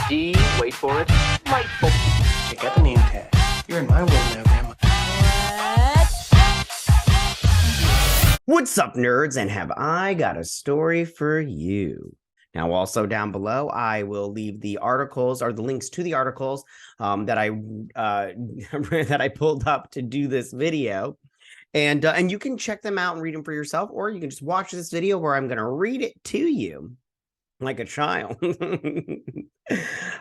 D, wait for it, delightful. Check out the name tag. You're in my world now, Grandma. What's up, nerds? And have I got a story for you? Now, also down below, I will leave the articles or the links to the articles that I that I pulled up to do this video. And you can check them out and read them for yourself, or you can just watch this video where I'm going to read it to you like a child.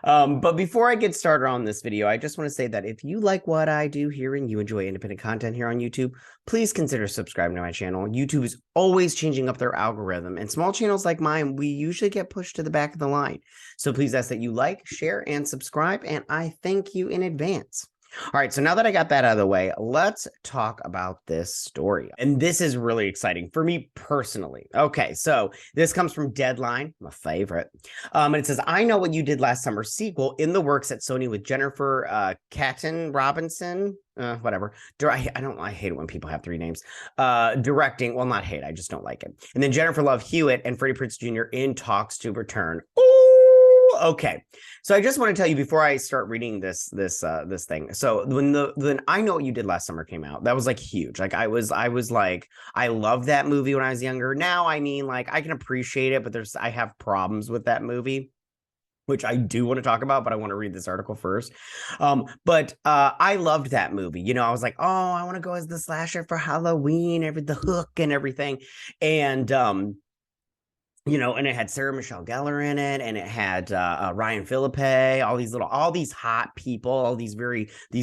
But before I get started on this video, I just want to say that if you like what I do here and you enjoy independent content here on YouTube, please consider subscribing to my channel. YouTube is always changing up their algorithm, and small channels like mine, we usually get pushed to the back of the line. So please ask that you like, share, and subscribe, and I thank you in advance. All right, so now that I got that out of the way, let's talk about this story. And this is really exciting for me personally. Okay, so this comes from Deadline, my favorite. And it says, I Know What You Did Last Summer sequel in the works at Sony with Jennifer Kaytin Robinson. Whatever. I hate it when people have three names. Directing, well, not hate, I just don't like it. And then Jennifer Love Hewitt and Freddie Prinze Jr. in talks to return. Ooh, okay. So I just want to tell you before I start reading this thing. So when I Know What You Did Last Summer came out, that was like huge. Like I was like, I loved that movie when I was younger. Now, I mean, like I can appreciate it, but I have problems with that movie, which I do want to talk about, but I want to read this article first. But I loved that movie. You know, I was like, oh, I want to go as the slasher for Halloween, the hook and everything. And you know, and it had Sarah Michelle Gellar in it, and it had Ryan Philippe, all these hot people, all these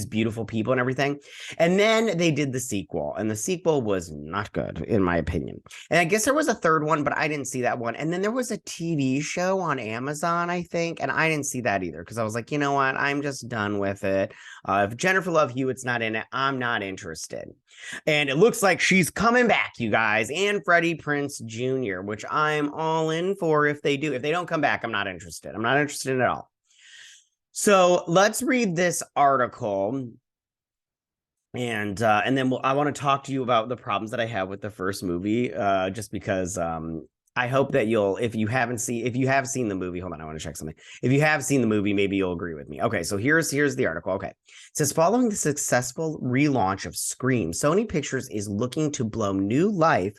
beautiful people and everything. And then they did the sequel, and the sequel was not good, in my opinion. And I guess there was a third one, but I didn't see that one. And then there was a TV show on Amazon, I think, and I didn't see that either, because I was like, you know what, I'm just done with it. If Jennifer Love Hewitt's not in it, I'm not interested. And it looks like she's coming back, you guys, and Freddie Prinze Jr., which I'm all in for if they do. If they don't come back, I'm not interested. I'm not interested at all. So let's read this article. And then I want to talk to you about the problems that I have with the first movie, just because I hope that if you have seen the movie, hold on, I want to check something. If you have seen the movie, maybe you'll agree with me. Okay, so here's the article. Okay, it says, following the successful relaunch of Scream, Sony Pictures is looking to blow new life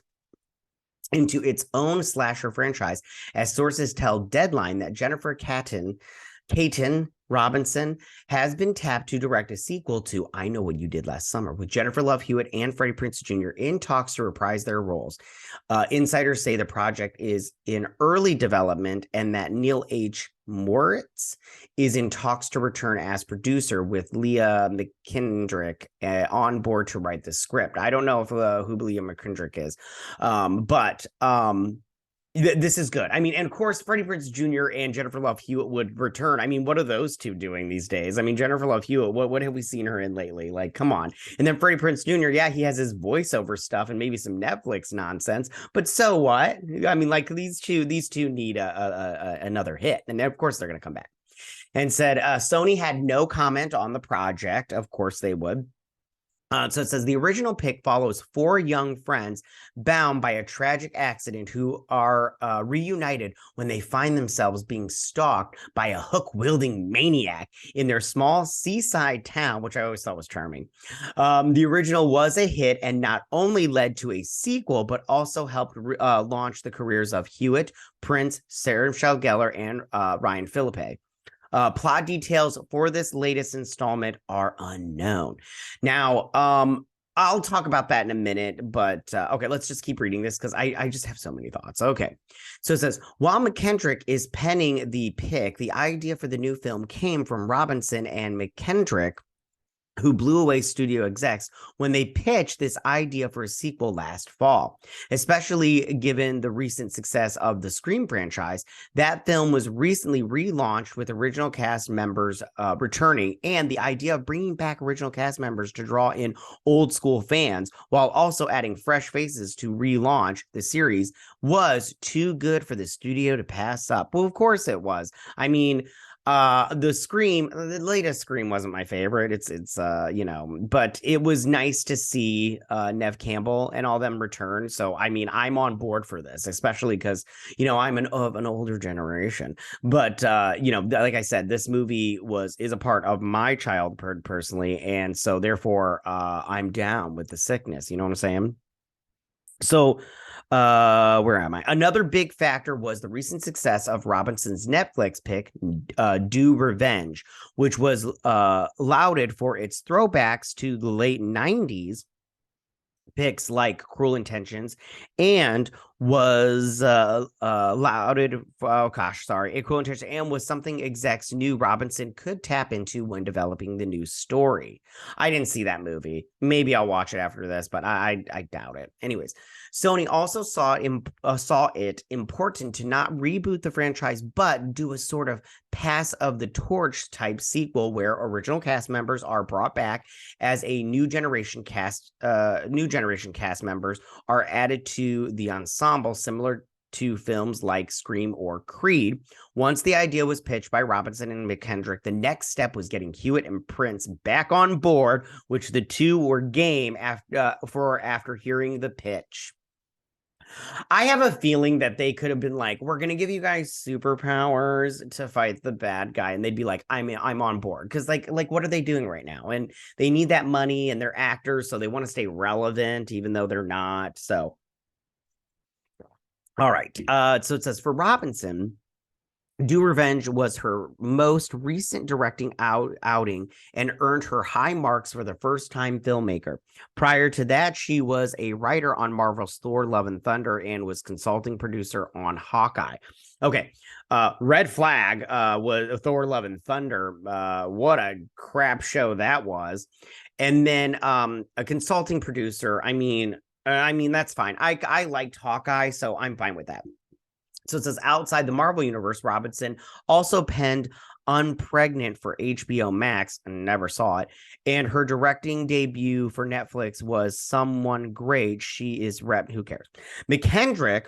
into its own slasher franchise, as sources tell Deadline that Jennifer Kaytin Robinson has been tapped to direct a sequel to I Know What You Did Last Summer, with Jennifer Love Hewitt and Freddie Prinze Jr. in talks to reprise their roles. Insiders say the project is in early development and that Neil H. Moritz is in talks to return as producer, with Leah McKendrick on board to write the script. I don't know who Leah McKendrick is, but this is good. I mean, and of course, Freddie Prinze Jr. and Jennifer Love Hewitt would return. I mean, what are those two doing these days? I mean, Jennifer Love Hewitt, what have we seen her in lately? Like, come on. And then Freddie Prinze Jr., yeah, he has his voiceover stuff and maybe some Netflix nonsense, but so what? I mean, like these two need another hit, and of course they're going to come back. And said Sony had no comment on the project. Of course they would. So it says the original pick follows four young friends bound by a tragic accident who are reunited when they find themselves being stalked by a hook-wielding maniac in their small seaside town, which I always thought was charming. The original was a hit and not only led to a sequel, but also helped launch the careers of Hewitt, Prinze, Sarah Michelle Gellar, and Ryan Philippe. Plot details for this latest installment are unknown. Now, I'll talk about that in a minute, but okay, let's just keep reading this because I just have so many thoughts. Okay, so it says, while McKendrick is penning the pick, the idea for the new film came from Robinson and McKendrick, who blew away studio execs when they pitched this idea for a sequel last fall. Especially given the recent success of the Scream franchise, that film was recently relaunched with original cast members returning, and the idea of bringing back original cast members to draw in old school fans while also adding fresh faces to relaunch the series was too good for the studio to pass up. Well, of course it was. I mean, The latest Scream wasn't my favorite. It's but it was nice to see Nev Campbell and all them return. So I mean, I'm on board for this, especially because I'm of an older generation. But like I said, this movie is a part of my childhood personally, and so therefore I'm down with the sickness. You know what I'm saying? So where am I? Another big factor was the recent success of Robinson's Netflix pick, Do Revenge, which was lauded for its throwbacks to the late 90s picks like Cruel Intentions, and was lauded, Cruel Intentions, and was something execs knew Robinson could tap into when developing the new story. I didn't see that movie. Maybe I'll watch it after this, but I doubt it. Anyways, Sony also saw it important to not reboot the franchise, but do a sort of pass of the torch type sequel where original cast members are brought back as a new generation cast members are added to the ensemble, similar to films like Scream or Creed. Once the idea was pitched by Robinson and McKendrick, the next step was getting Hewitt and Prinze back on board, which the two were game after hearing the pitch. I have a feeling that they could have been like, we're going to give you guys superpowers to fight the bad guy. And they'd be like, I'm on board. Because like, what are they doing right now? And they need that money and they're actors. So they want to stay relevant, even though they're not. So, all right. So it says for Robinson, Do Revenge was her most recent directing outing and earned her high marks for the first-time filmmaker. Prior to that, she was a writer on Marvel's Thor: Love and Thunder and was consulting producer on Hawkeye. Okay, Red Flag was Thor: Love and Thunder. What a crap show that was. And then a consulting producer. I mean, that's fine. I liked Hawkeye, so I'm fine with that. So it says outside the Marvel universe, Robinson also penned Unpregnant for HBO Max. I never saw it. And her directing debut for Netflix was Someone Great. She is who cares? McKendrick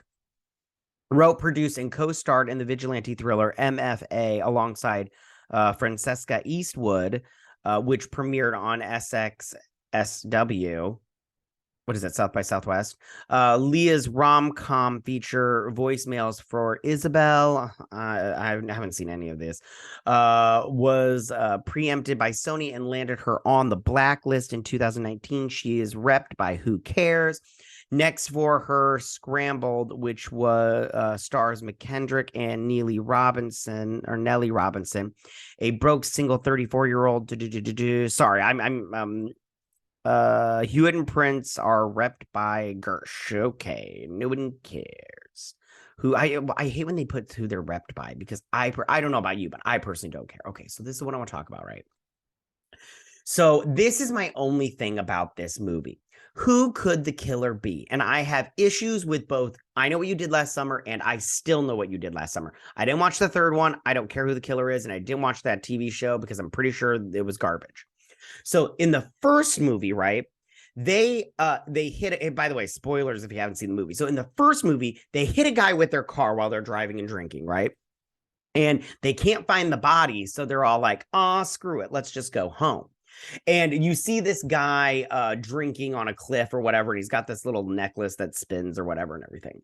wrote, produced, and co-starred in the vigilante thriller MFA alongside Francesca Eastwood, which premiered on SXSW. What is that, South by Southwest? Leah's rom-com feature Voicemails for Isabel. I haven't seen any of this. Was preempted by Sony and landed her on the blacklist in 2019. She is repped by Who Cares. Next for her, Scrambled, which was stars McKendrick and Nellie Robinson, a broke single 34-year-old. Sorry, Hewitt and Prinze are repped by Gersh. Okay, no one cares. Who I hate when they put who they're repped by, because I don't know about you, but I personally don't care. Okay, so this is what I want to talk about, right? So this is my only thing about this movie. Who could the killer be? And I have issues with both I Know What You Did Last Summer and I Still Know What You Did Last Summer. I didn't watch the third one. I don't care who the killer is, and I didn't watch that TV show because I'm pretty sure it was garbage. So in the first movie, right, they hit it. By the way, spoilers if you haven't seen the movie. So in the first movie, they hit a guy with their car while they're driving and drinking, right? And they can't find the body, so they're all like, "Oh, screw it, let's just go home." And you see this guy drinking on a cliff or whatever, and he's got this little necklace that spins or whatever and everything.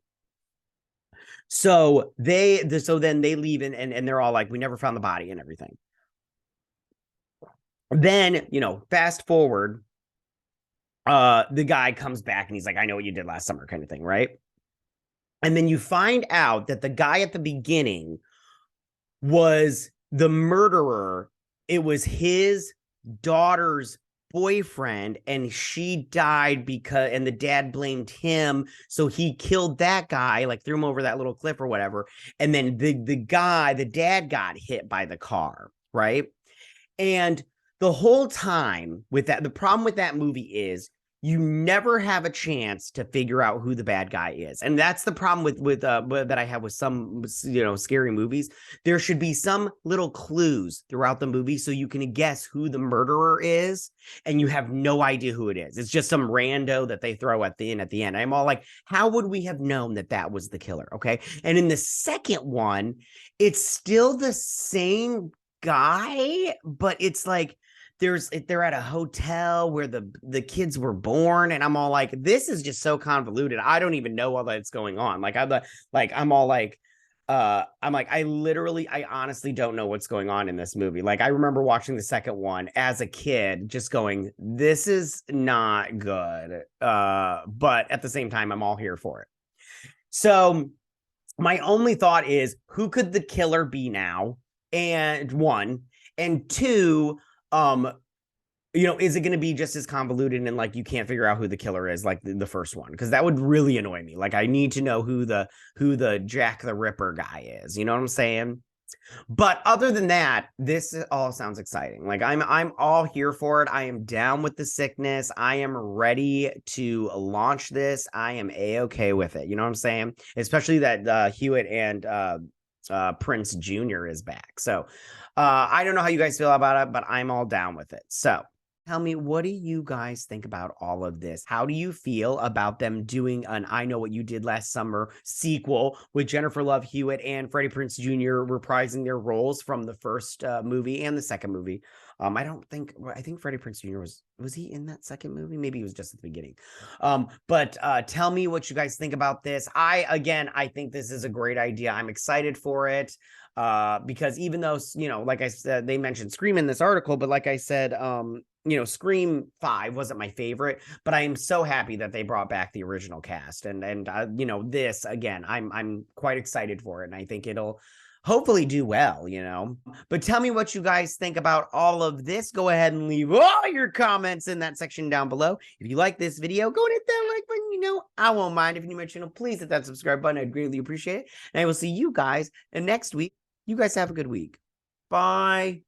So then they leave and they're all like, "We never found the body," and everything. Then, fast forward, the guy comes back and he's like, "I know what you did last summer," kind of thing, right? And then you find out that the guy at the beginning was the murderer. It was his daughter's boyfriend, and she died and the dad blamed him. So he killed that guy, like threw him over that little cliff or whatever. And then the dad got hit by the car, right? And the whole time with that, the problem with that movie is you never have a chance to figure out who the bad guy is. And that's the problem with that I have with some, scary movies. There should be some little clues throughout the movie so you can guess who the murderer is, and you have no idea who it is. It's just some rando that they throw at the end. I'm all like, how would we have known that was the killer? Okay. And in the second one, it's still the same guy, but it's like they're at a hotel where the kids were born, and I'm all like, this is just so convoluted. I don't even know all that's going on. Like I'm like, I honestly don't know what's going on in this movie. Like, I remember watching the second one as a kid, just going, this is not good. But at the same time, I'm all here for it. So my only thought is, who could the killer be now? And one, and two, is it going to be just as convoluted and like you can't figure out who the killer is like the first one? Because that would really annoy me. Like, I need to know who the Jack the Ripper guy is. You know what I'm saying? But other than that, this all sounds exciting. Like, I'm all here for it. I am down with the sickness. I am ready to launch this. I am a-okay with it. You know what I'm saying? Especially that Hewitt and Prinze Jr. is back. So I don't know how you guys feel about it, but I'm all down with it. So tell me, what do you guys think about all of this? How do you feel about them doing an I Know What You Did Last Summer sequel with Jennifer Love Hewitt and Freddie Prinze Jr. reprising their roles from the first movie and the second movie? I think Freddie Prinze Jr. was he in that second movie? Maybe he was just at the beginning. But tell me what you guys think about this. I think this is a great idea. I'm excited for it. Because even though, like I said, they mentioned Scream in this article, but like I said, Scream 5 wasn't my favorite, but I am so happy that they brought back the original cast, and this again, I'm quite excited for it, and I think it'll hopefully do well, But tell me what you guys think about all of this. Go ahead and leave all your comments in that section down below. If you like this video, go and hit that like button. I won't mind. If you're new to my channel, please hit that subscribe button. I'd greatly appreciate it. And I will see you guys next week. You guys have a good week. Bye.